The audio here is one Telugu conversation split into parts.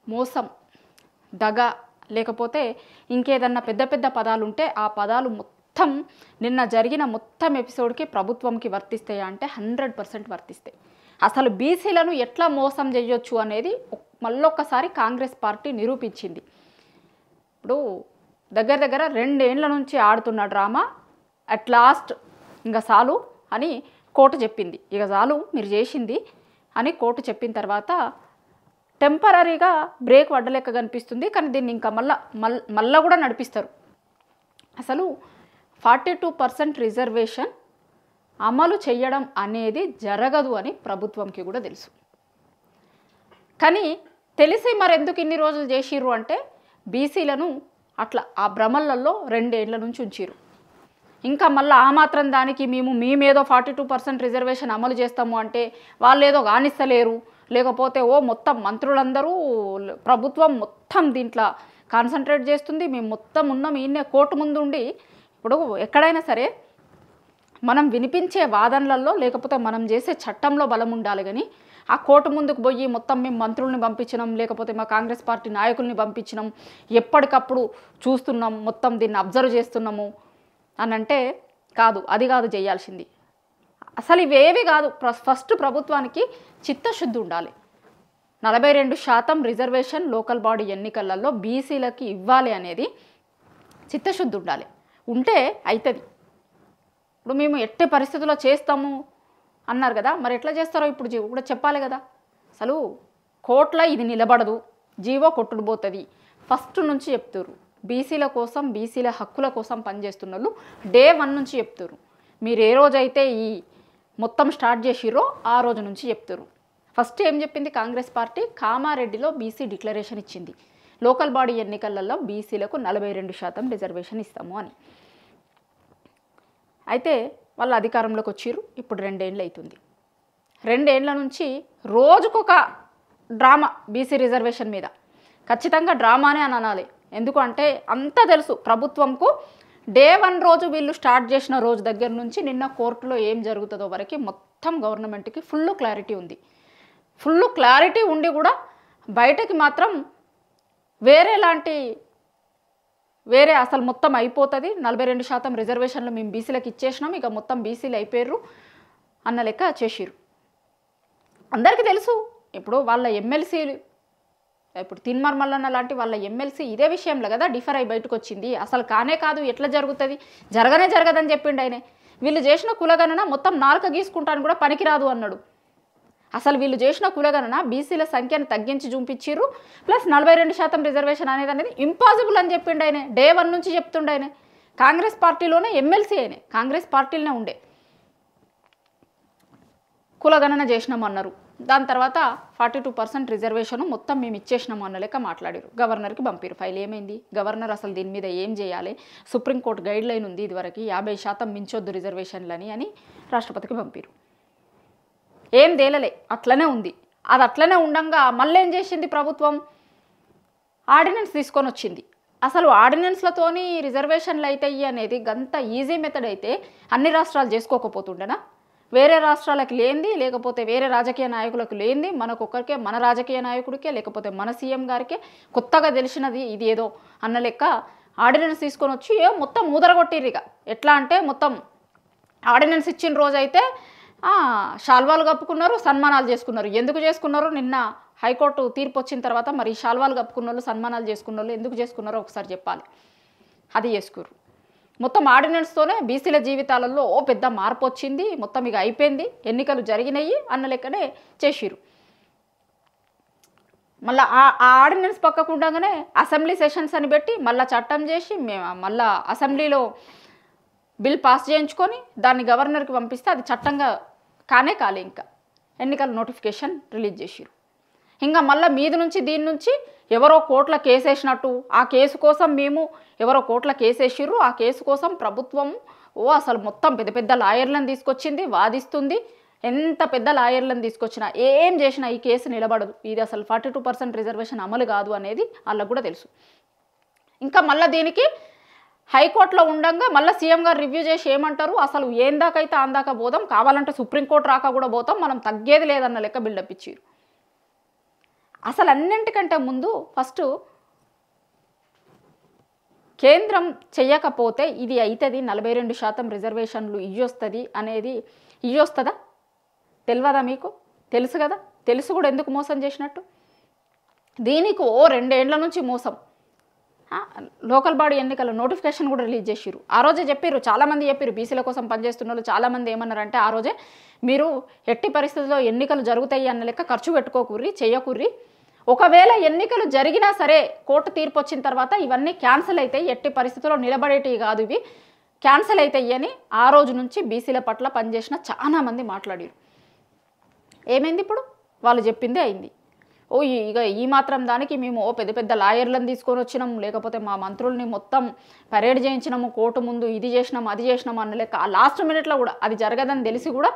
మోసం, దగ, లేకపోతే ఇంకేదన్నా పెద్ద పెద్ద పదాలు ఉంటే ఆ పదాలు మొత్తం నిన్న జరిగిన మొత్తం ఎపిసోడ్కి ప్రభుత్వంకి వర్తిస్తాయా అంటే 100% వర్తిస్తాయి. అసలు బీసీలను ఎట్లా మోసం చేయొచ్చు అనేది మళ్ళొక్కసారి కాంగ్రెస్ పార్టీ నిరూపించింది. ఇప్పుడు దగ్గర దగ్గర 2 ఏళ్ల నుంచి ఆడుతున్న డ్రామా అట్ లాస్ట్ ఇంకా చాలు అని కోర్టు చెప్పింది. ఇక చాలు మీరు చేసింది అని కోర్టు చెప్పిన తర్వాత టెంపరీగా బ్రేక్ పడ్డలెక్క కనిపిస్తుంది. కానీ దీన్ని ఇంకా మళ్ళా కూడా నడిపిస్తారు. అసలు 42% రిజర్వేషన్ అమలు చేయడం అనేది జరగదు అని ప్రభుత్వంకి కూడా తెలుసు. కానీ తెలిసి మరెందుకు ఇన్ని రోజులు చేసిర్రు అంటే బీసీలను అట్లా ఆ భ్రమలలో 2 ఏళ్ల నుంచి ఉంచిరు. ఇంకా మళ్ళీ ఆ మాత్రం దానికి మేమేదో 42% రిజర్వేషన్ అమలు చేస్తాము అంటే వాళ్ళు ఏదో కానిస్తలేరు, లేకపోతే మొత్తం మంత్రులందరూ ప్రభుత్వం మొత్తం దీంట్లో కాన్సన్ట్రేట్ చేస్తుంది, మేము మొత్తం ఉన్నాం ఈయనే కోర్టు ముందు ఉండి. ఇప్పుడు ఎక్కడైనా సరే మనం వినిపించే వాదనలలో లేకపోతే మనం చేసే చట్టంలో బలం ఉండాలి. కానీ ఆ కోర్టు ముందుకు పోయి మొత్తం మేము మంత్రుల్ని పంపించినాం, లేకపోతే మా కాంగ్రెస్ పార్టీ నాయకుల్ని పంపించినాం, ఎప్పటికప్పుడు చూస్తున్నాం, మొత్తం దీన్ని అబ్జర్వ్ చేస్తున్నాము అని అంటే కాదు, అది కాదు చేయాల్సింది. అసలు ఇవేవి కాదు. ఫస్ట్ ప్రభుత్వానికి చిత్తశుద్ధి ఉండాలి. 42% రిజర్వేషన్ లోకల్ బాడీ ఎన్నికలలో బీసీలకి ఇవ్వాలి అనేది చిత్తశుద్ధి ఉండాలి. ఉంటే అవుతుంది. ఇప్పుడు మేము ఎట్టి పరిస్థితుల్లో చేస్తాము అన్నారు కదా, మరి ఎట్లా చేస్తారో ఇప్పుడు కూడా చెప్పాలి కదా. అసలు కోర్టులో ఇది నిలబడదు, జీవో కొట్టుకుపోతుంది ఫస్ట్ నుంచి చెప్తారు. బీసీల కోసం, బీసీల హక్కుల కోసం పనిచేస్తున్న వాళ్ళు డే 1 నుంచి చెప్తారు. మీరు ఏ రోజైతే ఈ మొత్తం స్టార్ట్ చేసిరో ఆ రోజు నుంచి చెప్తారు. ఫస్ట్ ఏం చెప్పింది కాంగ్రెస్ పార్టీ? కామారెడ్డిలో బీసీ డిక్లరేషన్ ఇచ్చింది, లోకల్ బాడీ ఎన్నికలలో బీసీలకు 42% రిజర్వేషన్ ఇస్తాము అని. అయితే వాళ్ళు అధికారంలోకి వచ్చిర్రు. ఇప్పుడు 2 ఏళ్ళు అవుతుంది. 2 ఏళ్ల నుంచి రోజుకొక డ్రామా బీసీ రిజర్వేషన్ మీద. ఖచ్చితంగా డ్రామానే అని అనాలి. ఎందుకంటే అంతా తెలుసు ప్రభుత్వంకు. డే 1 రోజు వీళ్ళు స్టార్ట్ చేసిన రోజు దగ్గర నుంచి నిన్న కోర్టులో ఏం జరుగుతుందో వరకు మొత్తం గవర్నమెంట్కి ఫుల్ క్లారిటీ ఉంది. ఫుల్ క్లారిటీ ఉండి కూడా బయటకి మాత్రం వేరే అసలు మొత్తం అయిపోతుంది, 42% రిజర్వేషన్లు మేము బీసీలకు ఇచ్చేసినాం, ఇక మొత్తం బీసీలు అయిపోయారు అన్న లెక్క చేసిరు. అందరికీ తెలుసు. ఇప్పుడు వాళ్ళ ఎమ్మెల్సీలు, ఇప్పుడు తిన్మార్ మల్లన్న లాంటి వాళ్ళ ఎమ్మెల్సీ ఇదే విషయంలో కదా డిఫర్ అయి బయటకు వచ్చింది. అసలు కానే కాదు, ఎట్లా జరుగుతుంది, జరగదని చెప్పిండు ఆయన. వీళ్ళు చేసిన కులగణన మొత్తం 4 గీసుకుంటాను కూడా పనికిరాదు అన్నాడు. అసలు వీళ్ళు చేసిన కులగణన బీసీల సంఖ్యను తగ్గించి చూపించిర్రు, ప్లస్ 42% రిజర్వేషన్ అనేది ఇంపాసిబుల్ అని చెప్పిండు ఆయన. డే 1 నుంచి చెప్తుండే ఆయన. కాంగ్రెస్ పార్టీలోనే ఎమ్మెల్సీ ఆయన, కాంగ్రెస్ పార్టీలోనే ఉండే. కులగణన చేసినాము అన్నారు. దాని తర్వాత 42% రిజర్వేషన్ మొత్తం మేము ఇచ్చేసినాము అన్న లెక్క మాట్లాడారు. గవర్నర్కి పంపారు. ఫైల్ ఏమైంది? గవర్నర్ అసలు దీని మీద ఏం చేయాలి, సుప్రీంకోర్టు గైడ్ లైన్ ఉంది ఇదివరకు 50% మించొద్దు రిజర్వేషన్లని అని రాష్ట్రపతికి పంపారు. ఏం తేలలే, అట్లనే ఉంది. అది అట్లనే ఉండంగా మళ్ళీ ఏం చేసింది ప్రభుత్వం? ఆర్డినెన్స్ తీసుకొని వచ్చింది. అసలు ఆర్డినెన్స్లతోని రిజర్వేషన్లు అవుతాయి అనేది గంత ఈజీ మెథడ్ అయితే అన్ని రాష్ట్రాలు చేసుకోకపోతుండేనా? వేరే రాష్ట్రాలకు లేనిది, లేకపోతే వేరే రాజకీయ నాయకులకు లేనిది మనకొక్కరికే, మన రాజకీయ నాయకుడికే, లేకపోతే మన సీఎం గారికే కొత్తగా తెలిసినది ఇది ఏదో అన్న లెక్క ఆర్డినెన్స్ తీసుకొని వచ్చి మొత్తం ఊదరగొట్టిర్రు. ఇక ఎట్లా అంటే మొత్తం ఆర్డినెన్స్ ఇచ్చిన రోజు అయితే శాల్వాలు కప్పుకున్నారు, సన్మానాలు చేసుకున్నారు. ఎందుకు చేసుకున్నారు? నిన్న హైకోర్టు తీర్పు వచ్చిన తర్వాత మరి శాల్వాలు కప్పుకున్న వాళ్ళు, సన్మానాలు చేసుకున్న వాళ్ళు ఎందుకు చేసుకున్నారో ఒకసారి చెప్పాలి. అది చేసుకున్నారు. మొత్తం ఆర్డినెన్స్తోనే బీసీల జీవితాలలో పెద్ద మార్పు వచ్చింది, మొత్తం ఇక అయిపోయింది, ఎన్నికలు జరిగినాయి అన్న లెక్కనే చేసిరు. మళ్ళీ ఆ ఆర్డినెన్స్ పక్కకుండగానే అసెంబ్లీ సెషన్స్ అని పెట్టి మళ్ళీ చట్టం చేసి మళ్ళీ అసెంబ్లీలో బిల్ పాస్ చేయించుకొని దాన్ని గవర్నర్కి పంపిస్తే అది చట్టంగా కాలే. ఇంకా ఎన్నికల నోటిఫికేషన్ రిలీజ్ చేసిరు. ఇంకా మళ్ళీ మీది నుంచి దీని నుంచి ఎవరో కోర్టుల కేసు వేసినట్టు, ఆ కేసు కోసం ఎవరో కోర్టుల కేసు వేసిర్రు, ఆ కేసు కోసం ప్రభుత్వం అసలు మొత్తం పెద్ద పెద్ద లాయర్లను తీసుకొచ్చింది, వాదిస్తుంది. ఎంత పెద్ద లాయర్లను తీసుకొచ్చినా ఏం చేసినా ఈ కేసు నిలబడదు. ఇది అసలు 42% రిజర్వేషన్ అమలు కాదు అనేది వాళ్ళకు కూడా తెలుసు. ఇంకా మళ్ళీ దీనికి హైకోర్టులో ఉండగా మళ్ళీ సీఎం గారు రివ్యూ చేసి ఏమంటారు, అసలు ఏం దాకైతే అందాక పోదాం, కావాలంటే సుప్రీంకోర్టు రాక కూడా పోతాం, మనం తగ్గేది లేదన్న లెక్క బిల్డప్ ఇచ్చారు. అసలు అన్నింటికంటే ముందు ఫస్ట్ కేంద్రం చెయ్యకపోతే ఇది అవుతుంది 42% రిజర్వేషన్లు ఇయ్యొస్తుంది అనేది ఇయ్యొస్తుందా? తెలియదా మీకు? తెలుసు కదా. తెలుసు కూడా ఎందుకు మోసం చేసినట్టు. దీనికి 2 ఏళ్ల నుంచి మోసం. లోకల్ బాడీ ఎన్నికల నోటిఫికేషన్ కూడా రిలీజ్ చేసిర్రు. ఆ రోజే చెప్పారు, చాలామంది చెప్పారు, బీసీల కోసం పనిచేస్తున్న వాళ్ళు చాలామంది ఏమన్నారంటే ఆ రోజే మీరు ఎట్టి పరిస్థితుల్లో ఎన్నికలు జరుగుతాయి అన్న లెక్క ఖర్చు పెట్టుకోకుర్రి, చెయ్యకుర్రి. ఒకవేళ ఎన్నికలు జరిగినా సరే కోర్టు తీర్పు వచ్చిన తర్వాత ఇవన్నీ క్యాన్సిల్ అవుతాయి, ఎట్టి పరిస్థితుల్లో నిలబడేటివి కాదు, ఇవి క్యాన్సిల్ అవుతాయి అని ఆ రోజు నుంచి బీసీల పట్ల పనిచేసిన చాలామంది మాట్లాడారు. ఏమైంది ఇప్పుడు? వాళ్ళు చెప్పిందే అయింది. ఇక ఈ మాత్రం దానికి మేము పెద్ద పెద్ద లాయర్లను తీసుకొని వచ్చినాము, లేకపోతే మా మంత్రుల్ని మొత్తం పరేడ్ చేయించినాము, కోర్టు ముందు ఇది చేసినాము అది చేసినాము అన్న లెక్క. ఆ లాస్ట్ మినిట్లో కూడా అది జరగదని తెలిసి కూడా,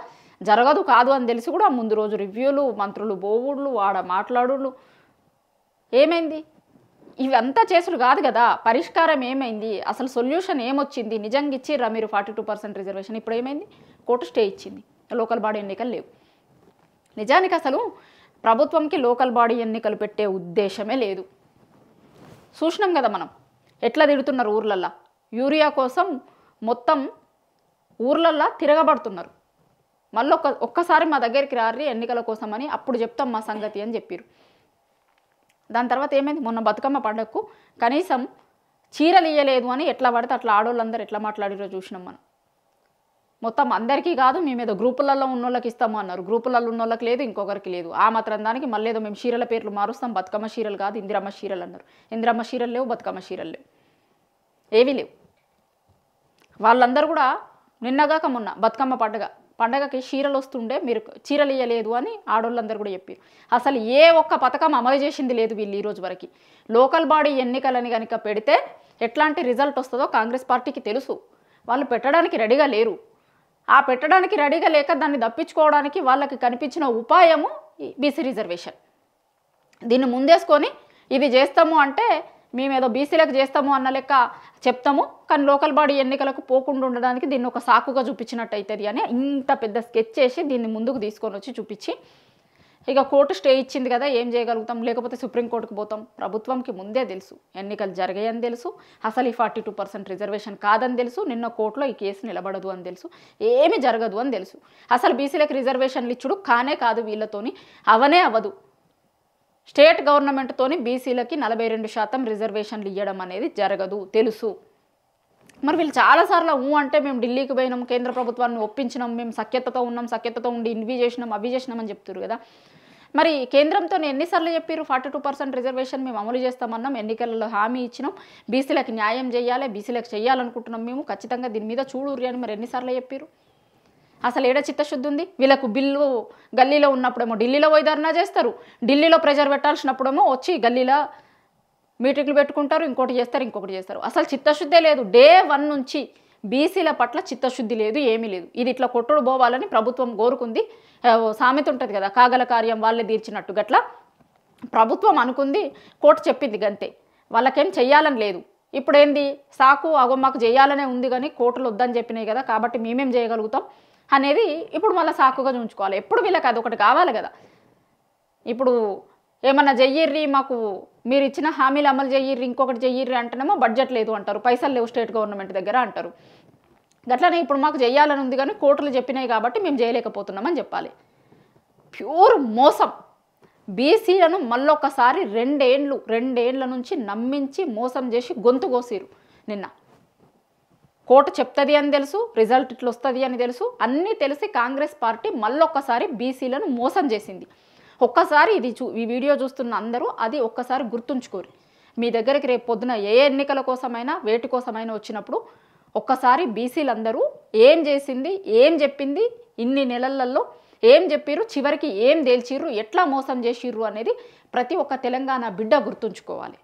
జరగదు కాదు అని తెలిసి కూడా ముందు రోజు రివ్యూలు, మంత్రులు బోవుళ్ళు, ఆడ మాట్లాడుళ్ళు. ఏమైంది? ఇవంతా చేసుడు కాదు కదా. పరిష్కారం ఏమైంది? అసలు సొల్యూషన్ ఏమొచ్చింది? నిజంగా ఇచ్చిర్రా మీరు 42% రిజర్వేషన్? ఇప్పుడు ఏమైంది? కోర్టు స్టే ఇచ్చింది, లోకల్ బాడీ ఎన్నికలు లేవు. నిజానికి అసలు ప్రభుత్వంకి లోకల్ బాడీ ఎన్నికలు పెట్టే ఉద్దేశమే లేదు. చూసినాం కదా మనం ఎట్లా తిడుతున్నారు ఊర్లల్లో. యూరియా కోసం మొత్తం ఊర్లల్లో తిరగబడుతున్నారు. మళ్ళీ ఒక్కసారి మా దగ్గరికి రారి ఎన్నికల కోసం అని, అప్పుడు చెప్తాం మా సంగతి అని చెప్పారు. దాని తర్వాత ఏమైంది? మొన్న బతుకమ్మ పండుగకు కనీసం చీరలు ఇయ్యలేదు అని ఎట్లా పడితే అట్లా ఆడోళ్ళందరూ ఎట్లా మాట్లాడిరో చూసినాం మనం. మొత్తం అందరికీ కాదు, మేము ఏదో గ్రూపులలో ఉన్నోళ్ళకి ఇస్తాము అన్నారు. గ్రూపులలో ఉన్నోళ్ళకి లేదు, ఇంకొకరికి లేదు. ఆ మాత్రం దానికి మళ్ళీ ఏదో మేము చీరల పేర్లు మారుస్తాం, బతుకమ్మ చీరలు కాదు ఇందిరమ్మ చీరలు అన్నారు. ఇందిరమ్మ చీరలు లేవు, బతుకమ్మ చీరలు లేవు, ఏవీ లేవు. వాళ్ళందరూ కూడా నిన్నగాక మొన్న బతుకమ్మ పండగకి చీరలు వస్తుండే, మీరు చీరలు ఇయ్యలేదు అని ఆడోళ్ళందరూ కూడా చెప్పారు. అసలు ఏ ఒక్క పథకం అమలు చేసింది లేదు వీళ్ళు ఈరోజు వరకు. లోకల్ బాడీ ఎన్నికలని కనుక పెడితే ఎట్లాంటి రిజల్ట్ వస్తుందో కాంగ్రెస్ పార్టీకి తెలుసు. వాళ్ళు పెట్టడానికి రెడీగా లేరు. ఆ పెట్టడానికి రెడీగా లేక దాన్ని తప్పించుకోవడానికి వాళ్ళకి కనిపించిన ఉపాయము బీసీ రిజర్వేషన్. దీన్ని ముందేసుకొని ఇది చేస్తాము అంటే మేమేదో బీసీలకు చేస్తాము అన్న లెక్క చెప్తాము, కానీ లోకల్ బాడీ ఎన్నికలకు పోకుండా ఉండడానికి దీన్ని ఒక సాకుగా చూపించినట్టు అవుతుంది అని ఇంత పెద్ద స్కెచ్ చేసి దీన్ని ముందుకు తీసుకొని వచ్చి చూపించి, ఇక కోర్టు స్టే ఇచ్చింది కదా ఏం చేయగలుగుతాం, లేకపోతే సుప్రీంకోర్టుకు పోతాం. ప్రభుత్వంకి ముందే తెలుసు ఎన్నికలు జరిగాయని తెలుసు, అసలు ఈ 42% రిజర్వేషన్ కాదని తెలుసు, నిన్న కోర్టులో ఈ కేసు నిలబడదు అని తెలుసు, ఏమీ జరగదు అని తెలుసు. అసలు బీసీలకు రిజర్వేషన్లు ఇచ్చుడు కానే కాదు, వీళ్ళతోని అవనే అవ్వదు. స్టేట్ గవర్నమెంట్తోని బీసీలకి 42% రిజర్వేషన్లు ఇవ్వడం అనేది జరగదు తెలుసు. మరి వీళ్ళు చాలాసార్లు అంటే మేము ఢిల్లీకి పోయినాం, కేంద్ర ప్రభుత్వాన్ని ఒప్పించినాం, మేము సఖ్యతతో ఉన్నాం, సఖ్యతతో ఉండి ఇవి చేసినాం అవి చేసినామని చెప్తారు కదా. మరి కేంద్రంతో ఎన్నిసార్లు చెప్పారు 42% రిజర్వేషన్ మేము అమలు చేస్తామన్నాం, ఎన్నికలలో హామీ ఇచ్చినాం, బీసీలకు న్యాయం చేయాలి, బీసీలకు చేయాలనుకుంటున్నాం మేము, ఖచ్చితంగా దీని మీద చూడుర్రి అని మరి ఎన్నిసార్లు చెప్పారు? అసలు ఏడ చిత్తశుద్ధి ఉంది వీళ్ళకు? బిల్లు గల్లీలో ఉన్నప్పుడేమో ఢిల్లీలో పోయి ధర్నా చేస్తారు, ఢిల్లీలో ప్రెజర్ పెట్టాల్సినప్పుడేమో వచ్చి గల్లీలో మీటింగ్లు పెట్టుకుంటారు, ఇంకోటి చేస్తారు. అసలు చిత్తశుద్ధే లేదు. డే 1 నుంచి బీసీల పట్ల చిత్తశుద్ధి లేదు, ఏమీ లేదు. ఇది ఇట్లా కొట్టుడు పోవాలని ప్రభుత్వం కోరుకుంది. సామెత ఉంటుంది కదా, కాగల కార్యం వాళ్ళే తీర్చినట్టు, గట్లా ప్రభుత్వం అనుకుంది, కోర్టు చెప్పింది గంతే. వాళ్ళకేం చెయ్యాలని లేదు. ఇప్పుడు ఏంది సాకు, మాకు చేయాలనే ఉంది కానీ కోర్టులు వద్దని చెప్పినాయి కదా, కాబట్టి మేమేం చేయగలుగుతాం అనేది ఇప్పుడు మళ్ళీ సాకుగా ఉంచుకోవాలి. ఎప్పుడు వీళ్ళకి అదొకటి కావాలి కదా. ఇప్పుడు ఏమన్నా చెయ్యిర్రి, మాకు మీరు ఇచ్చిన హామీలు అమలు చెయ్యిర్రి, ఇంకొకటి చెయ్యిర్రి అంటేనేమో బడ్జెట్ లేదు అంటారు, పైసలు లేవు స్టేట్ గవర్నమెంట్ దగ్గర అంటారు. గట్లనే ఇప్పుడు మాకు చేయాలని ఉంది కానీ కోర్టులు చెప్పినాయి కాబట్టి మేము చేయలేకపోతున్నామని చెప్పాలి. ప్యూర్ మోసం. బీసీలను మళ్ళొక్కసారి 2 ఏళ్ళ నుంచి నమ్మించి మోసం చేసి గొంతు కోసిరు. నిన్న కోర్టు చెప్తుంది అని తెలుసు, రిజల్ట్ ఇట్లా వస్తుంది అని తెలుసు, అన్నీ తెలిసి కాంగ్రెస్ పార్టీ మళ్ళొక్కసారి బీసీలను మోసం చేసింది. ఒక్కసారి ఈ వీడియో చూస్తున్న అందరూ అది ఒక్కసారి గుర్తుంచుకోరు. మీ దగ్గరికి రేపు పొద్దున ఏ ఎన్నికల కోసమైనా వేటి కోసమైనా వచ్చినప్పుడు ఒక్కసారి బీసీలందరూ ఏం చేసింది, ఏం చెప్పింది, ఇన్ని నెలలలో ఏం చెప్పిర్రు, చివరికి ఏం తేల్చిర్రు, ఎట్లా మోసం చేసిర్రు అనేది ప్రతి ఒక్క తెలంగాణ బిడ్డ గుర్తుంచుకోవాలి.